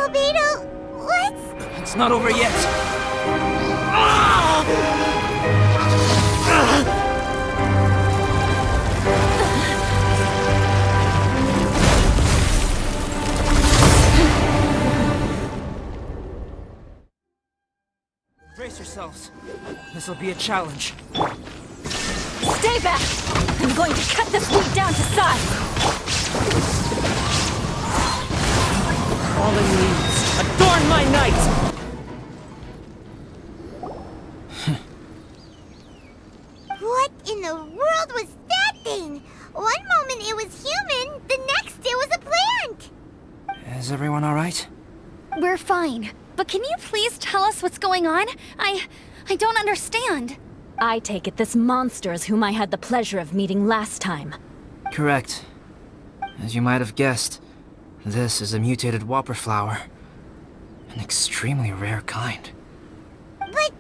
Albedo, what? It's not over yet. Brace yourselves. This'll be a challenge. Stay back! I'm going to cut this weed down to size! Fallen leaves, adorn my night! What in the world was that thing? One moment it was human, the next it was a plant! Is everyone alright? We're fine. But can you please tell us what's going on? I don't understand. I take it this monster is whom I had the pleasure of meeting last time. Correct. As you might have guessed, this is a mutated whopper flower. An extremely rare kind. But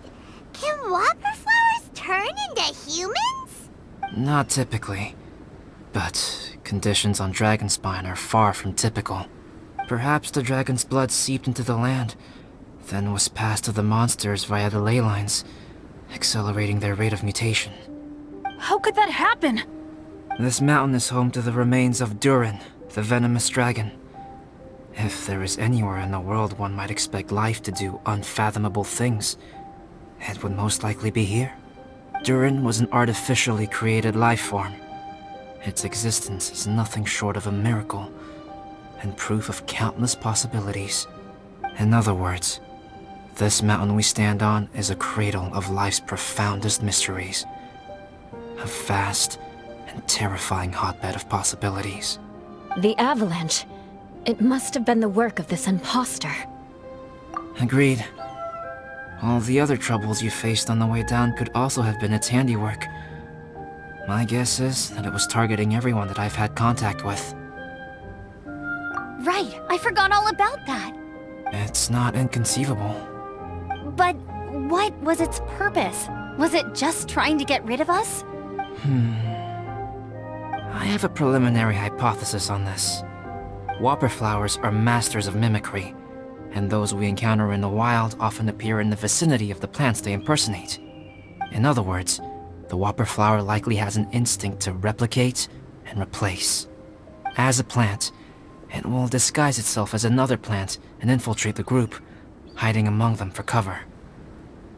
can whopper flowers turn into humans? Not typically. But conditions on Dragonspine are far from typical. Perhaps the dragon's blood seeped into the land, then was passed to the monsters via the ley lines, accelerating their rate of mutation. How could that happen? This mountain is home to the remains of Durin, the venomous dragon. If there is anywhere in the world one might expect life to do unfathomable things, it would most likely be here. Durin was an artificially created life form. Its existence is nothing short of a miracle, and proof of countless possibilities. In other words, this mountain we stand on is a cradle of life's profoundest mysteries. A vast and terrifying hotbed of possibilities. The avalanche. It must have been the work of this imposter. Agreed. All the other troubles you faced on the way down could also have been its handiwork. My guess is that it was targeting everyone that I've had contact with. Right, I forgot all about that. It's not inconceivable. But what was its purpose? Was it just trying to get rid of us? I have a preliminary hypothesis on this. Whopper flowers are masters of mimicry, and those we encounter in the wild often appear in the vicinity of the plants they impersonate. In other words, the whopper flower likely has an instinct to replicate and replace. As a plant, it will disguise itself as another plant and infiltrate the group, hiding among them for cover.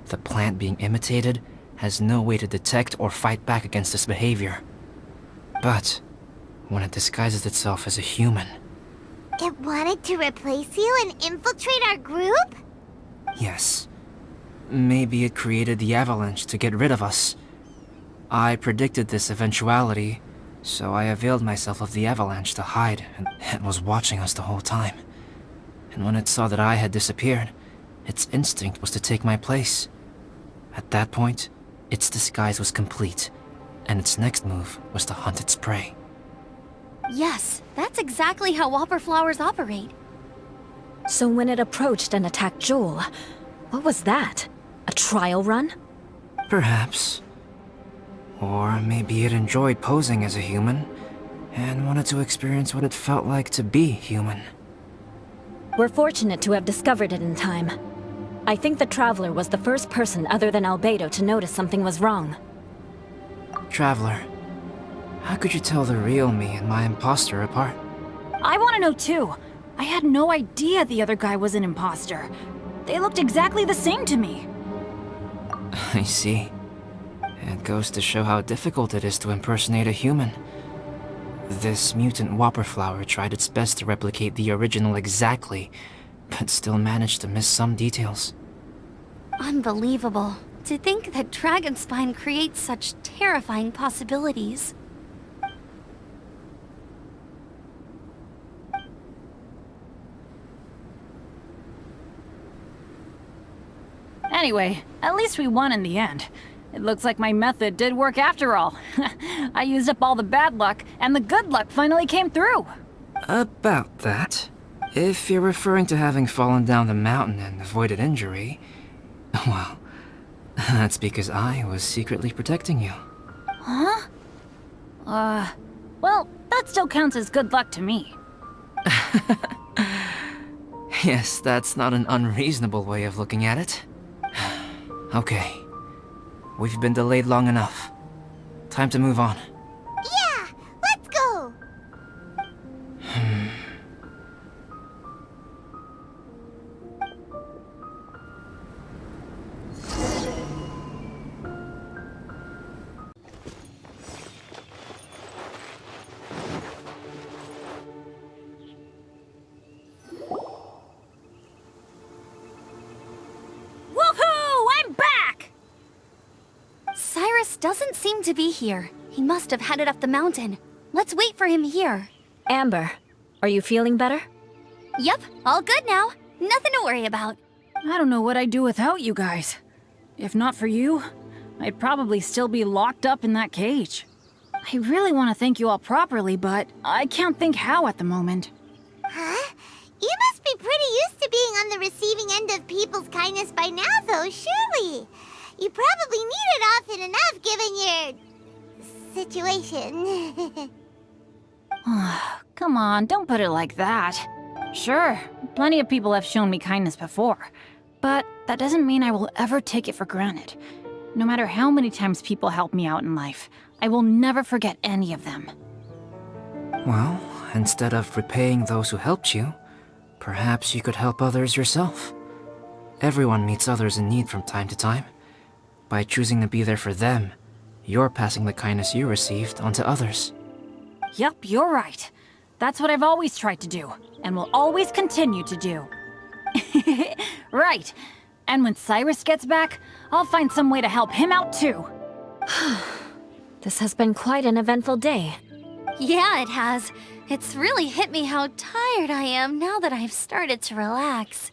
The plant being imitated has no way to detect or fight back against this behavior. But when it disguises itself as a human... It wanted to replace you and infiltrate our group? Yes. Maybe it created the avalanche to get rid of us. I predicted this eventuality, so I availed myself of the avalanche to hide, and it was watching us the whole time. And when it saw that I had disappeared, its instinct was to take my place. At that point, its disguise was complete, and its next move was to hunt its prey. Yes, that's exactly how whopper flowers operate. So when it approached and attacked Joel, what was that? A trial run? Perhaps. Or maybe it enjoyed posing as a human, and wanted to experience what it felt like to be human. We're fortunate to have discovered it in time. I think the Traveler was the first person other than Albedo to notice something was wrong. Traveler, how could you tell the real me and my imposter apart? I want to know too. I had no idea the other guy was an imposter. They looked exactly the same to me. I see. It goes to show how difficult it is to impersonate a human. This mutant whopper flower tried its best to replicate the original exactly, but still managed to miss some details. Unbelievable. To think that Dragonspine creates such terrifying possibilities. Anyway, at least we won in the end. It looks like my method did work after all. I used up all the bad luck, and the good luck finally came through. About that. If you're referring to having fallen down the mountain and avoided injury, well, that's because I was secretly protecting you. Huh? Well, that still counts as good luck to me. Yes, that's not an unreasonable way of looking at it. Okay. We've been delayed long enough. Time to move on. Yeah, let's go! Woohoo! I'm back! Cyrus doesn't seem to be here. He must have headed up the mountain. Let's wait for him here. Amber, are you feeling better? Yep, all good now. Nothing to worry about. I don't know what I'd do without you guys. If not for you, I'd probably still be locked up in that cage. I really want to thank you all properly, but I can't think how at the moment. Huh? You must be pretty used to being on the receiving end of people's kindness by now, though, surely. You probably need it often enough, given your... situation. Come on, don't put it like that. Sure, plenty of people have shown me kindness before, but that doesn't mean I will ever take it for granted. No matter how many times people help me out in life, I will never forget any of them. Well, instead of repaying those who helped you, perhaps you could help others yourself. Everyone meets others in need from time to time. By choosing to be there for them, you're passing the kindness you received onto others. Yup, you're right. That's what I've always tried to do, and will always continue to do. Right. And when Cyrus gets back, I'll find some way to help him out too. This has been quite an eventful day. Yeah, it has. It's really hit me how tired I am now that I've started to relax.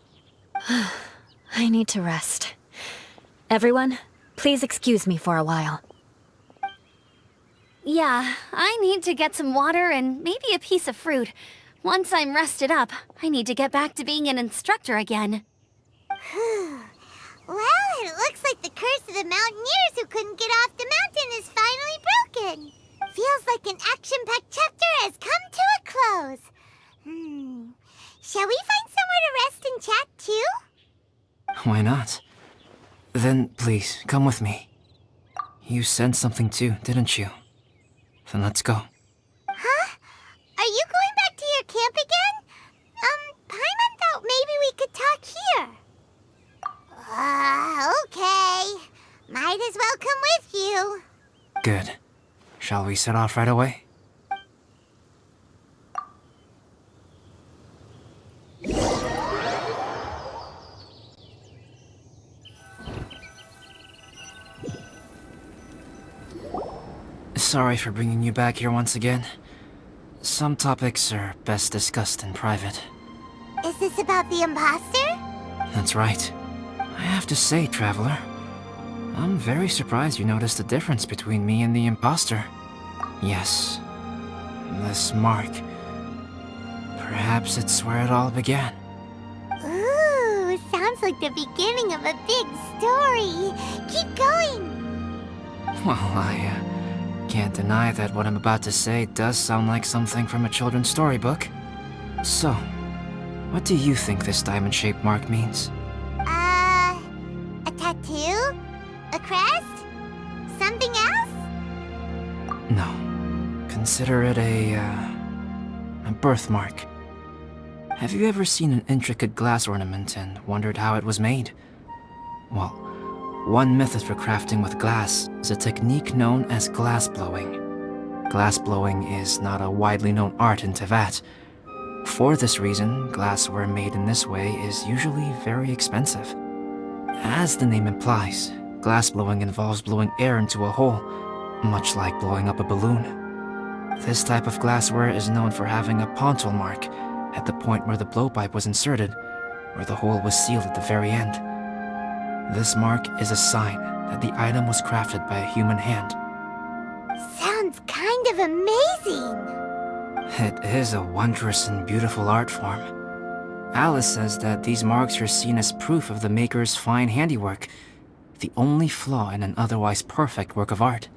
I need to rest. Everyone, please excuse me for a while. Yeah, I need to get some water and maybe a piece of fruit. Once I'm rested up, I need to get back to being an instructor again. Well, it looks like the curse of the mountaineers who couldn't get off the mountain is finally broken. Feels like an action-packed chapter has come to a close. Shall we find somewhere to rest and chat too? Why not? Then please, come with me. You sensed something too, didn't you? Then let's go. Huh? Are you going back to your camp again? Paimon thought maybe we could talk here. Okay. Might as well come with you. Good. Shall we set off right away? Sorry for bringing you back here once again. Some topics are best discussed in private. Is this about the imposter? That's right. I have to say, Traveler, I'm very surprised you noticed the difference between me and the imposter. Yes, this mark. Perhaps it's where it all began. Ooh, sounds like the beginning of a big story. Keep going. Well, I can't deny that what I'm about to say does sound like something from a children's storybook. So, what do you think this diamond-shaped mark means? A tattoo? A crest? Something else? No. Consider it a birthmark. Have you ever seen an intricate glass ornament and wondered how it was made? Well, one method for crafting with glass is a technique known as glass blowing. Glass blowing is not a widely known art in Teyvat. For this reason, glassware made in this way is usually very expensive. As the name implies, glass blowing involves blowing air into a hole, much like blowing up a balloon. This type of glassware is known for having a pontal mark at the point where the blowpipe was inserted, where the hole was sealed at the very end. This mark is a sign that the item was crafted by a human hand. Sounds kind of amazing. It is a wondrous and beautiful art form. Alice says that these marks are seen as proof of the maker's fine handiwork, the only flaw in an otherwise perfect work of art.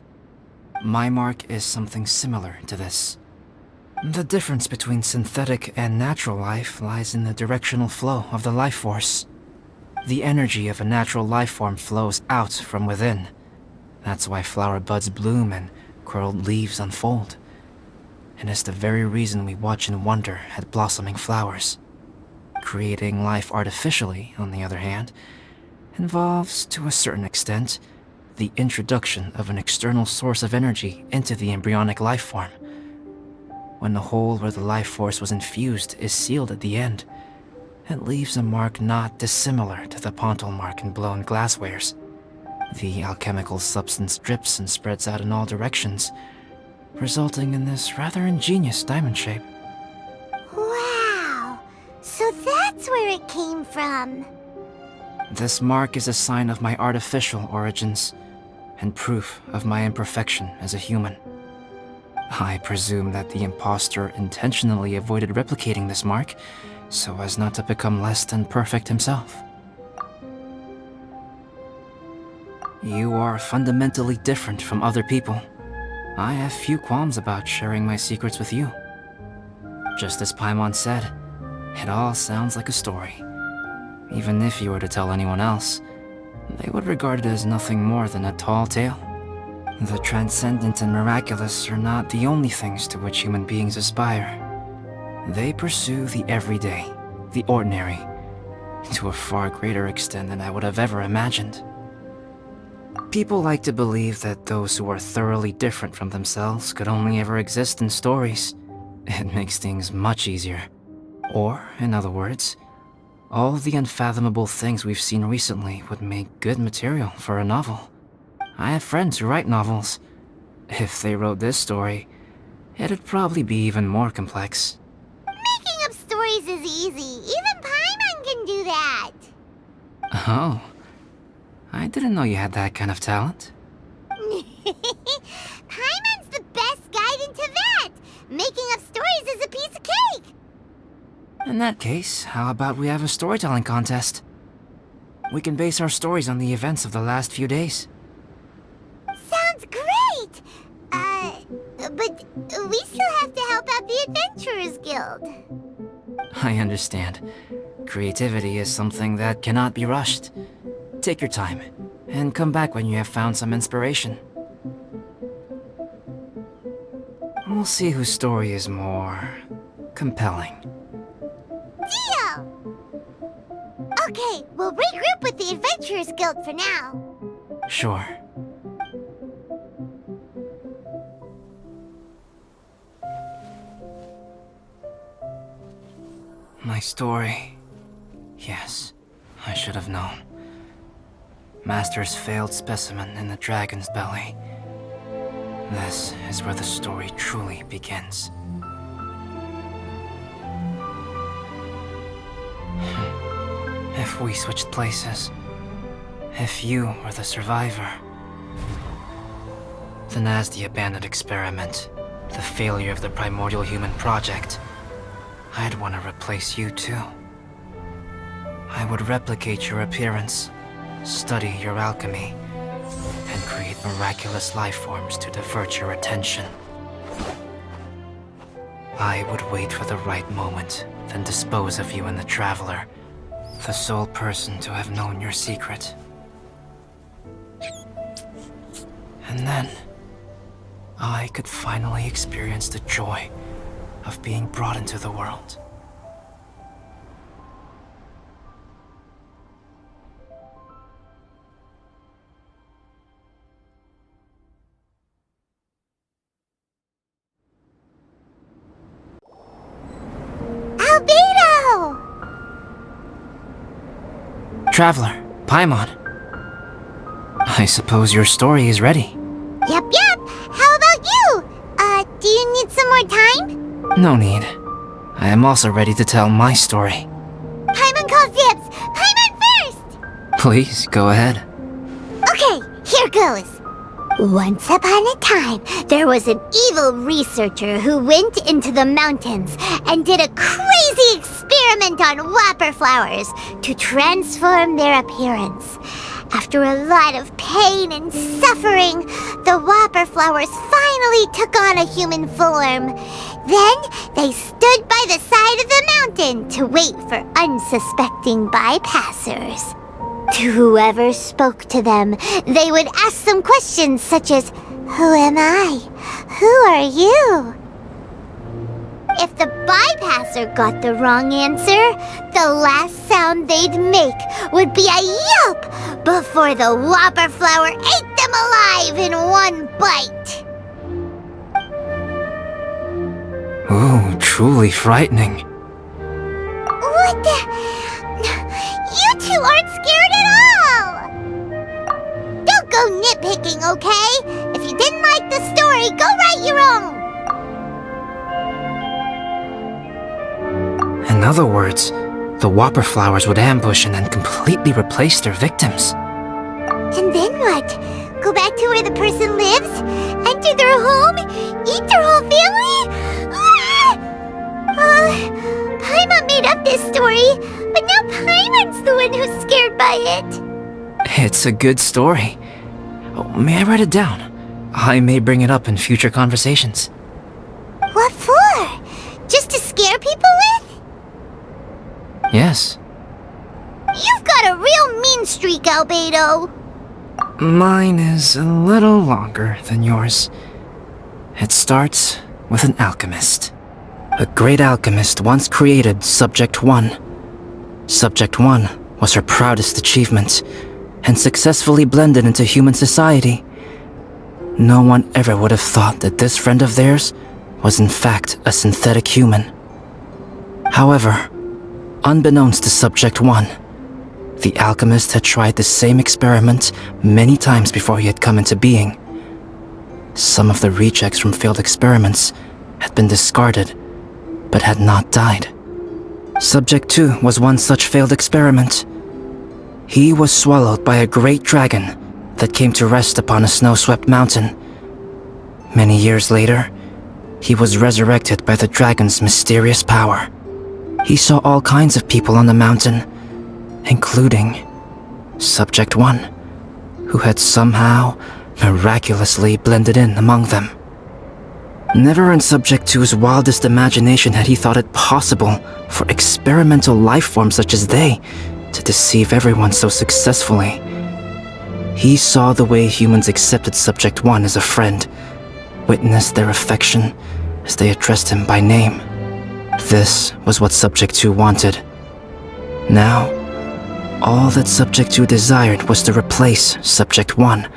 My mark is something similar to this. The difference between synthetic and natural life lies in the directional flow of the life force. The energy of a natural life form flows out from within. That's why flower buds bloom and curled leaves unfold. And it's the very reason we watch and wonder at blossoming flowers. Creating life artificially, on the other hand, involves, to a certain extent, the introduction of an external source of energy into the embryonic life form. When the hole where the life force was infused is sealed at the end, it leaves a mark not dissimilar to the pontal mark in blown glasswares. The alchemical substance drips and spreads out in all directions, resulting in this rather ingenious diamond shape. Wow! So that's where it came from. This mark is a sign of my artificial origins, and proof of my imperfection as a human. I presume that the impostor intentionally avoided replicating this mark, so as not to become less than perfect himself. You are fundamentally different from other people. I have few qualms about sharing my secrets with you. Just as Paimon said, it all sounds like a story. Even if you were to tell anyone else, they would regard it as nothing more than a tall tale. The transcendent and miraculous are not the only things to which human beings aspire. They pursue the everyday, the ordinary, to a far greater extent than I would have ever imagined. People like to believe that those who are thoroughly different from themselves could only ever exist in stories. It makes things much easier. Or, in other words, all the unfathomable things we've seen recently would make good material for a novel. I have friends who write novels. If they wrote this story, it'd probably be even more complex. Making up stories is easy. Even Paimon can do that. Oh. I didn't know you had that kind of talent. Paimon's the best guide in Teyvat. Making up stories is a piece of cake. In that case, how about we have a storytelling contest? We can base our stories on the events of the last few days. Sounds great! But we still have to help out the Adventurers Guild. I understand. Creativity is something that cannot be rushed. Take your time, and come back when you have found some inspiration. We'll see whose story is more compelling. Deal! Okay, we'll regroup with the Adventurers Guild for now. Sure. My story. Yes, I should have known. Master's failed specimen in the dragon's belly. This is where the story truly begins. If we switched places, if you were the survivor, then as the abandoned experiment, the failure of the primordial human project, I'd want to replace you too. I would replicate your appearance, study your alchemy, and create miraculous life forms to divert your attention. I would wait for the right moment, then dispose of you in the Traveler, the sole person to have known your secret. And then, I could finally experience the joy of being brought into the world. Albedo! Traveler, Paimon. I suppose your story is ready. Yep. How about you? Do you need some more time? No need. I am also ready to tell my story. Paimon calls dibs! Paimon first! Please, go ahead. Okay, here goes. Once upon a time, there was an evil researcher who went into the mountains and did a crazy experiment on whopper flowers to transform their appearance. After a lot of pain and suffering, the whopper flowers finally took on a human form. Then they stood by the side of the mountain to wait for unsuspecting bypassers. To whoever spoke to them, they would ask some questions such as, "Who am I? Who are you?" If the bypasser got the wrong answer, the last sound they'd make would be a yelp before the whopper flower ate them alive in one bite. Ooh, truly frightening. What the? You two aren't scared at all! Don't go nitpicking, okay? If you didn't like the story, go write your own! In other words, the whopper flowers would ambush and then completely replace their victims. And then what? Go back to where the person lives? Enter their home? Eat their whole family? Paimon made up this story, but now Paimon's the one who's scared by it. It's a good story. Oh, may I write it down? I may bring it up in future conversations. What for? Just to scare people with? Yes. You've got a real mean streak, Albedo. Mine is a little longer than yours. It starts with an alchemist. A great alchemist once created Subject 1. Subject 1 was her proudest achievement, and successfully blended into human society. No one ever would have thought that this friend of theirs was in fact a synthetic human. However, unbeknownst to Subject 1, the alchemist had tried the same experiment many times before he had come into being. Some of the rejects from failed experiments had been discarded, but had not died. Subject 2 was one such failed experiment. He was swallowed by a great dragon that came to rest upon a snow-swept mountain. Many years later, he was resurrected by the dragon's mysterious power. He saw all kinds of people on the mountain, including Subject 1, who had somehow miraculously blended in among them. Never in Subject 2's wildest imagination had he thought it possible for experimental life forms such as they to deceive everyone so successfully. He saw the way humans accepted Subject 1 as a friend, witnessed their affection as they addressed him by name. This was what Subject 2 wanted. Now, all that Subject 2 desired was to replace Subject 1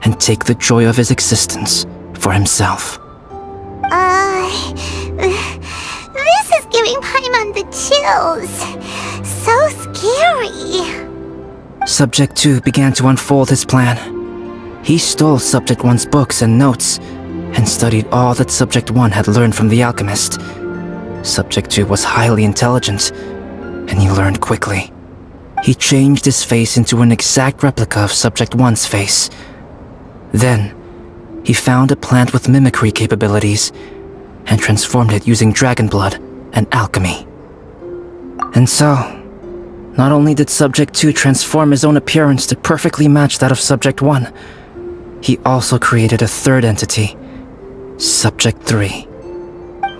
and take the joy of his existence for himself. This is giving Paimon the chills. So scary. Subject 2 began to unfold his plan. He stole Subject 1's books and notes, and studied all that Subject 1 had learned from the alchemist. Subject 2 was highly intelligent, and he learned quickly. He changed his face into an exact replica of Subject 1's face. Then, he found a plant with mimicry capabilities, and transformed it using dragon blood and alchemy. And so, not only did Subject 2 transform his own appearance to perfectly match that of Subject 1, he also created a third entity, Subject 3.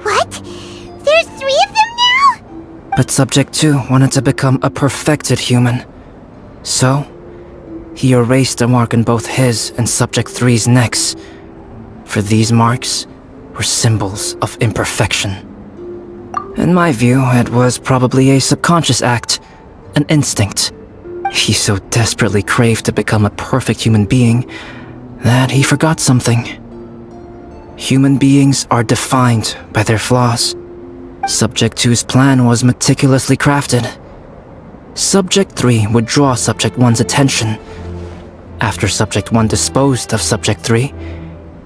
What? There's 3 of them now? But Subject 2 wanted to become a perfected human. So, he erased a mark on both his and Subject 3's necks. for these marks were symbols of imperfection. In my view, it was probably a subconscious act, an instinct. He so desperately craved to become a perfect human being that he forgot something. Human beings are defined by their flaws. Subject 2's plan was meticulously crafted. Subject 3 would draw Subject 1's attention. After Subject 1 disposed of Subject 3,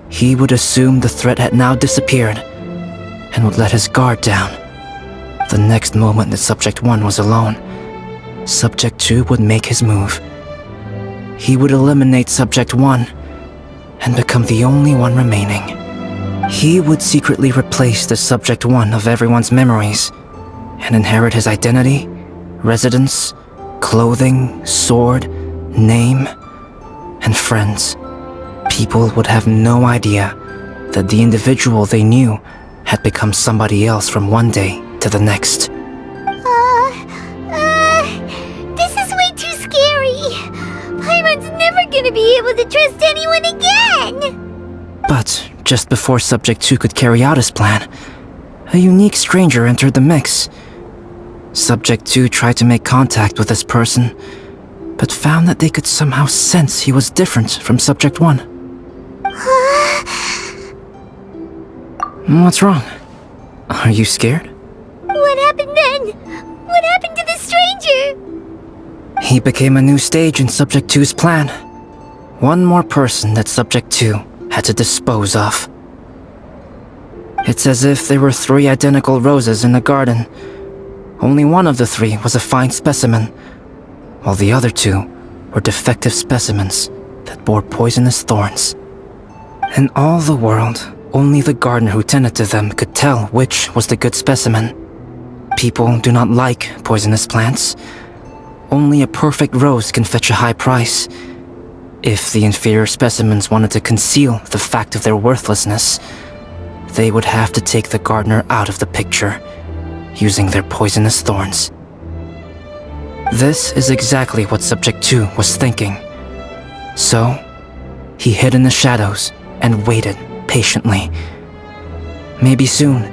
he would assume the threat had now disappeared and would let his guard down. The next moment that Subject 1 was alone, Subject 2 would make his move. He would eliminate Subject 1 and become the only one remaining. He would secretly replace the Subject 1 of everyone's memories and inherit his identity, residence, clothing, sword, name, and friends. People would have no idea that the individual they knew had become somebody else from one day to the next. This is way too scary. Paimon's never gonna be able to trust anyone again. But just before Subject 2 could carry out his plan, a unique stranger entered the mix. Subject 2 tried to make contact with this person, but found that they could somehow sense he was different from Subject 1. What's wrong? Are you scared? What happened then? What happened to the stranger? He became a new stage in Subject 2's plan. One more person that Subject 2 had to dispose of. It's as if there were 3 identical roses in a garden. Only one of the 3 was a fine specimen, while the other 2 were defective specimens that bore poisonous thorns. In all the world, only the gardener who tended to them could tell which was the good specimen. People do not like poisonous plants. Only a perfect rose can fetch a high price. If the inferior specimens wanted to conceal the fact of their worthlessness, they would have to take the gardener out of the picture, using their poisonous thorns. This is exactly what Subject 2 was thinking. So, he hid in the shadows and waited patiently. Maybe soon,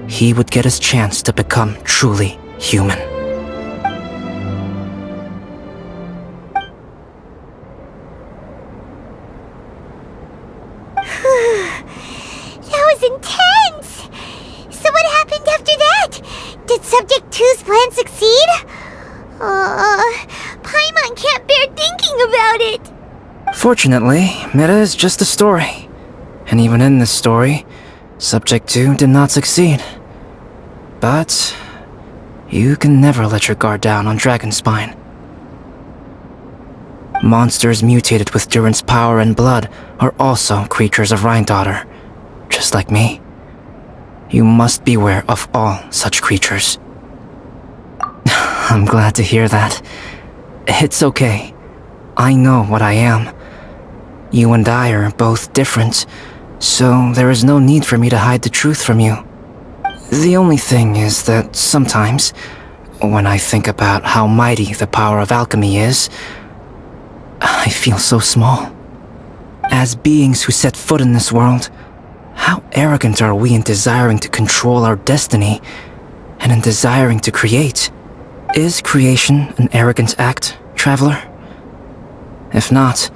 he would get his chance to become truly human. That was intense! So what happened after that? Did Subject 2's plan succeed? Paimon can't bear thinking about it! Fortunately, it is just a story. And even in this story, Subject 2 did not succeed. But you can never let your guard down on Dragonspine. Monsters mutated with Durin's power and blood are also creatures of Rhine-Daughter, just like me. You must beware of all such creatures. I'm glad to hear that. It's okay. I know what I am. You and I are both different, so there is no need for me to hide the truth from you. The only thing is that sometimes, when I think about how mighty the power of alchemy is, I feel so small. As beings who set foot in this world, how arrogant are we in desiring to control our destiny and in desiring to create? Is creation an arrogant act, traveler? If not,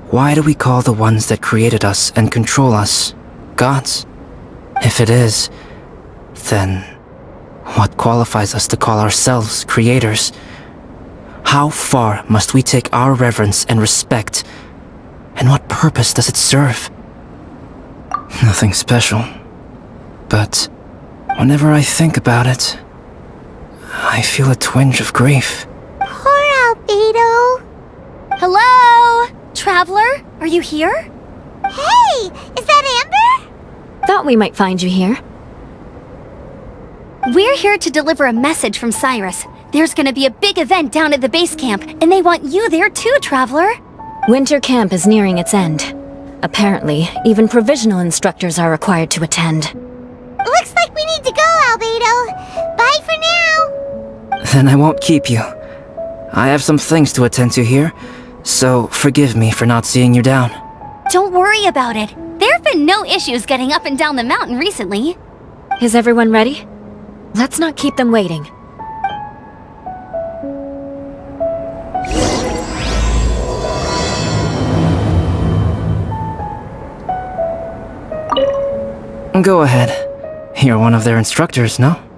why do we call the ones that created us and control us gods? If it is, then what qualifies us to call ourselves creators? How far must we take our reverence and respect, and what purpose does it serve? Nothing special, but whenever I think about it, I feel a twinge of grief. Poor Albedo. Hello? Traveler, are you here? Hey, is that Amber? Thought we might find you here. We're here to deliver a message from Cyrus. There's gonna be a big event down at the base camp, and they want you there too, Traveler. Winter camp is nearing its end. Apparently, even provisional instructors are required to attend. Looks like we need to go, Albedo. Bye for now. Then I won't keep you. I have some things to attend to here, so forgive me for not seeing you down. Don't worry about it. There have been no issues getting up and down the mountain recently. Is everyone ready? Let's not keep them waiting. Go ahead. You're one of their instructors, no?